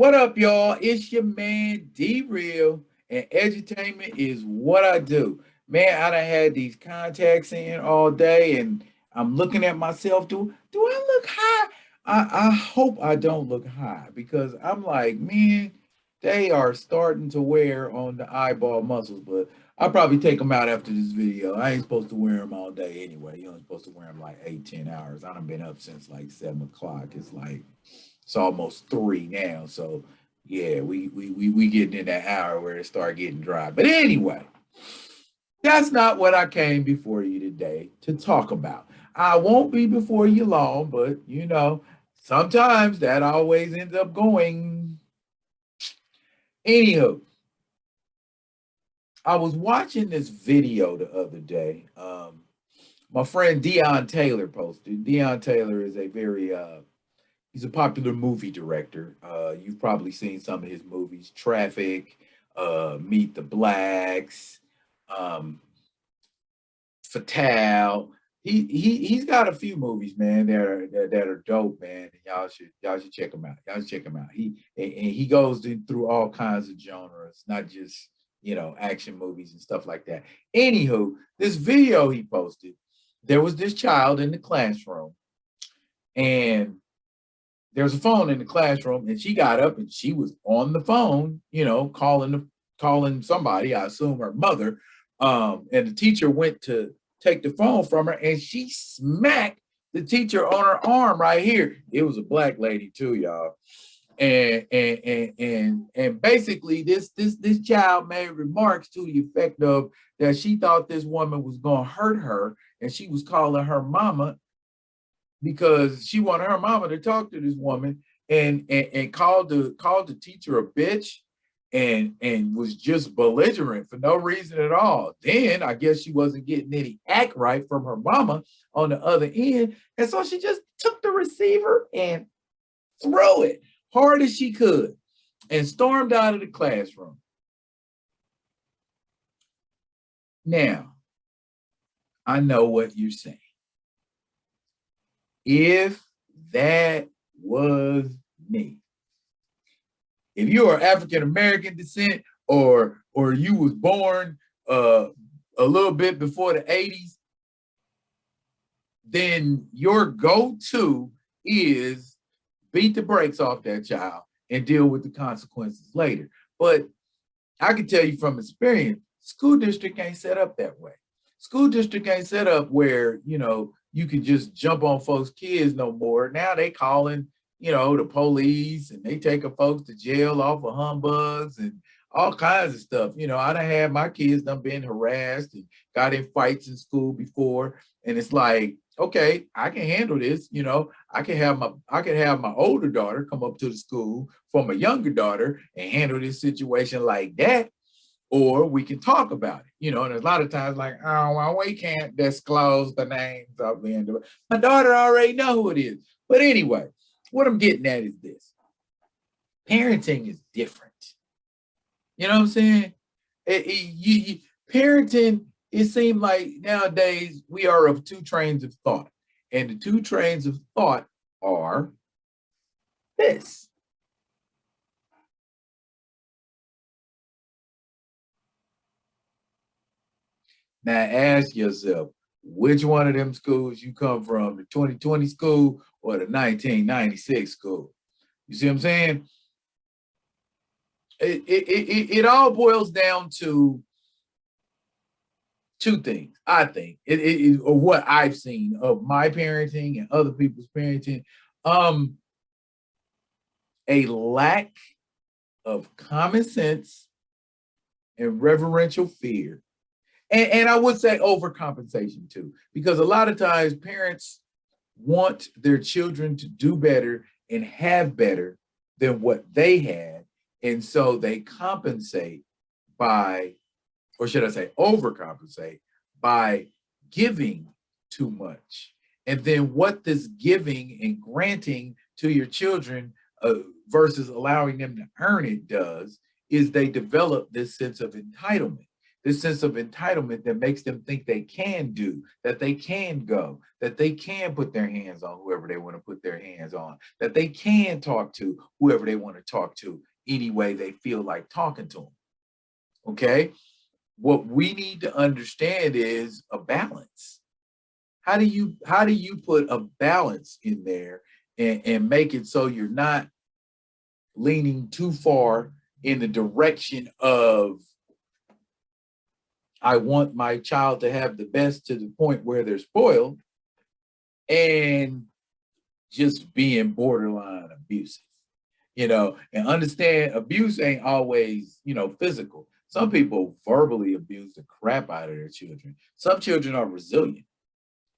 What up, y'all? It's your man D Real, and edutainment is what I do. Man, I done had these contacts in all day, and I'm looking at myself. Do I look high? I hope I don't look high because I'm like, man, they are starting to wear on the eyeball muscles. But I'll probably take them out after this video. I ain't supposed to wear them all day anyway. You're only supposed to wear them like 8, 10 hours. I done been up since like 7 o'clock. It's almost 3 now. So yeah, we getting in that hour where it start getting dry. But anyway, that's not what I came before you today to talk about. I won't be before you long, but sometimes that always ends up going. Anywho, I was watching this video the other day. My friend Dion Taylor posted. Dion Taylor is a very he's a popular movie director. You've probably seen some of his movies: Traffic, Meet the Blacks, um, Fatale. He's got a few movies, man, that are dope, man. And y'all should check him out. Y'all should check him out. He goes through all kinds of genres, not just action movies and stuff like that. Anywho, this video he posted, there was this child in the classroom, and there's a phone in the classroom, and she got up and she was on the phone, calling somebody, I assume her mother. And the teacher went to take the phone from her, and she smacked the teacher on her arm right here. It was a black lady too, y'all. And basically this child made remarks to the effect of that she thought this woman was gonna hurt her, and she was calling her mama because she wanted her mama to talk to this woman, and called the teacher a bitch, and was just belligerent for no reason at all. Then I guess she wasn't getting any act right from her mama on the other end, and so she just took the receiver and threw it hard as she could and stormed out of the classroom. Now, I know what you're saying. If that was me, if you are African American descent, or you was born a little bit before the 80s, then your go-to is beat the brakes off that child and deal with the consequences later. But I can tell you from experience, school district ain't set up that way. School district ain't set up where you can just jump on folks' kids no more. Now they calling the police, and they taking folks to jail off of humbugs and all kinds of stuff. I done had my kids done been harassed and got in fights in school before, and it's like, okay, I can handle this. I can have my older daughter come up to the school for my younger daughter and handle this situation like that, or we can talk about it. And there's a lot of times like, oh, well, we can't disclose the names of the individual. My daughter already know who it is. But anyway, what I'm getting at is this: parenting is different. You know what I'm saying? Parenting, it seems like nowadays we are of two trains of thought. And the two trains of thought are this. Now ask yourself, which one of them schools you come from, the 2020 school or the 1996 school? You see what I'm saying? It all boils down to two things, I think, or what I've seen of my parenting and other people's parenting. A lack of common sense and reverential fear. And I would say overcompensation too, because a lot of times parents want their children to do better and have better than what they had. And so they compensate by, or should I say overcompensate, by giving too much. And then what this giving and granting to your children versus allowing them to earn it does is they develop this sense of entitlement. this sense of entitlement that makes them think they can do, that they can go, that they can put their hands on whoever they want to put their hands on, that they can talk to whoever they want to talk to any way they feel like talking to them. Okay? What we need to understand is a balance. How do you put a balance in there and make it so you're not leaning too far in the direction of I want my child to have the best to the point where they're spoiled, and just being borderline abusive, and understand abuse ain't always, physical. Some people verbally abuse the crap out of their children. Some children are resilient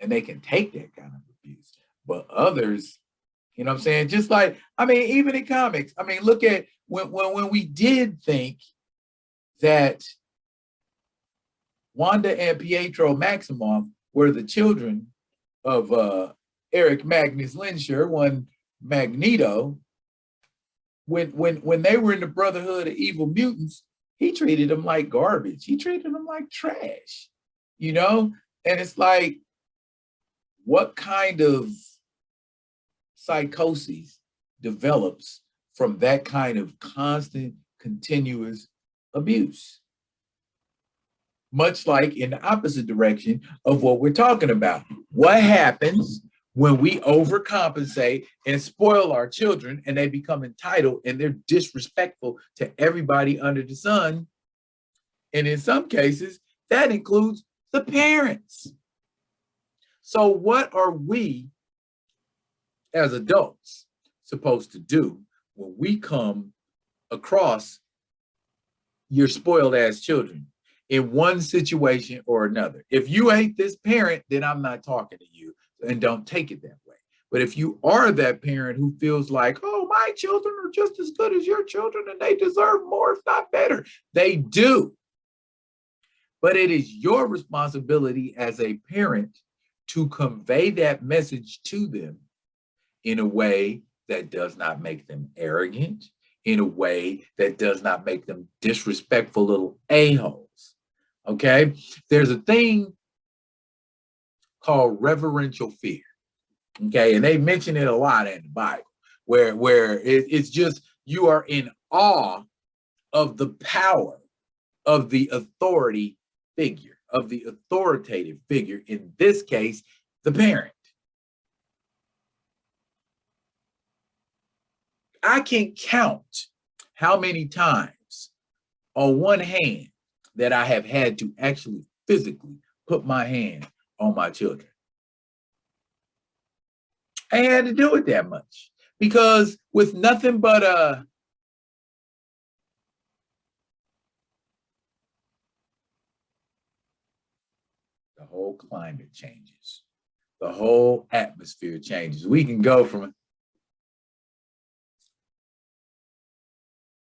and they can take that kind of abuse, but others, you know what I'm saying? Just like, even in comics, look at when we did think that Wanda and Pietro Maximoff were the children of Eric Magnus Lensher, one Magneto. When they were in the Brotherhood of Evil Mutants, he treated them like garbage. He treated them like trash, And it's like, what kind of psychosis develops from that kind of constant, continuous abuse? Much like in the opposite direction of what we're talking about. What happens when we overcompensate and spoil our children and they become entitled and they're disrespectful to everybody under the sun? And in some cases, that includes the parents. So what are we as adults supposed to do when we come across your spoiled ass children in one situation or another? If you ain't this parent, then I'm not talking to you, and don't take it that way. But if you are that parent who feels like, oh, my children are just as good as your children and they deserve more, if not better, they do. But it is your responsibility as a parent to convey that message to them in a way that does not make them arrogant, in a way that does not make them disrespectful little a-holes. Okay? There's a thing called reverential fear. Okay? And they mention it a lot in the Bible, where it's just you are in awe of the power of the authority figure, of the authoritative figure, in this case, the parent. I can count how many times on one hand that I have had to actually physically put my hand on my children. I had to do it that much because with nothing but the whole climate changes. The whole atmosphere changes. We can go from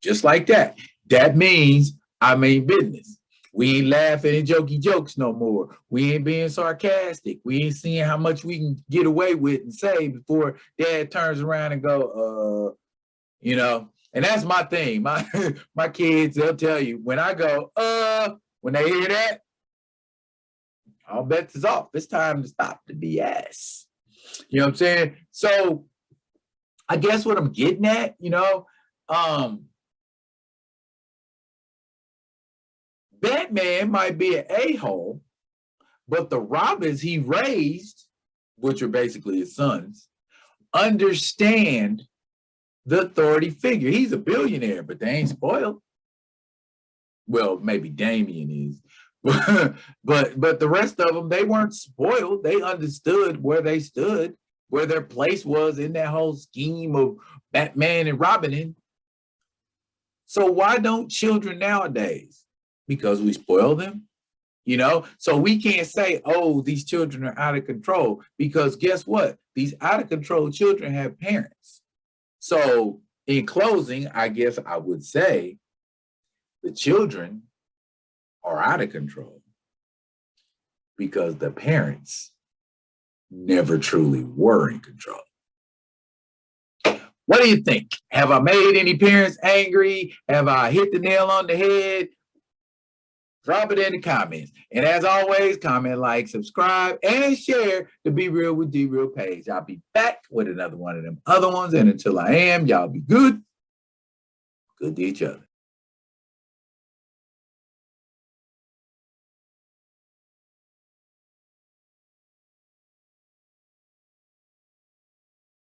just like that. That means I mean business. We ain't laughing at jokey jokes no more. We ain't being sarcastic. We ain't seeing how much we can get away with and say before dad turns around and go, And that's my thing. My kids, they'll tell you when I go, when they hear that, all bets is off. It's time to stop the BS. You know what I'm saying? So I guess what I'm getting at, Batman might be an a-hole, but the Robins he raised, which are basically his sons, understand the authority figure. He's a billionaire, but they ain't spoiled. Well, maybe Damien is. but the rest of them, they weren't spoiled. They understood where they stood, where their place was in that whole scheme of Batman and Robin. So why don't children nowadays? Because we spoil them, So we can't say, oh, these children are out of control, because guess what? These out of control children have parents. So in closing, I guess I would say the children are out of control because the parents never truly were in control. What do you think? Have I made any parents angry? Have I hit the nail on the head? Drop it in the comments. And as always, comment, like, subscribe, and share the Be Real with D Real page. I'll be back with another one of them other ones. And until I am, y'all be good to each other.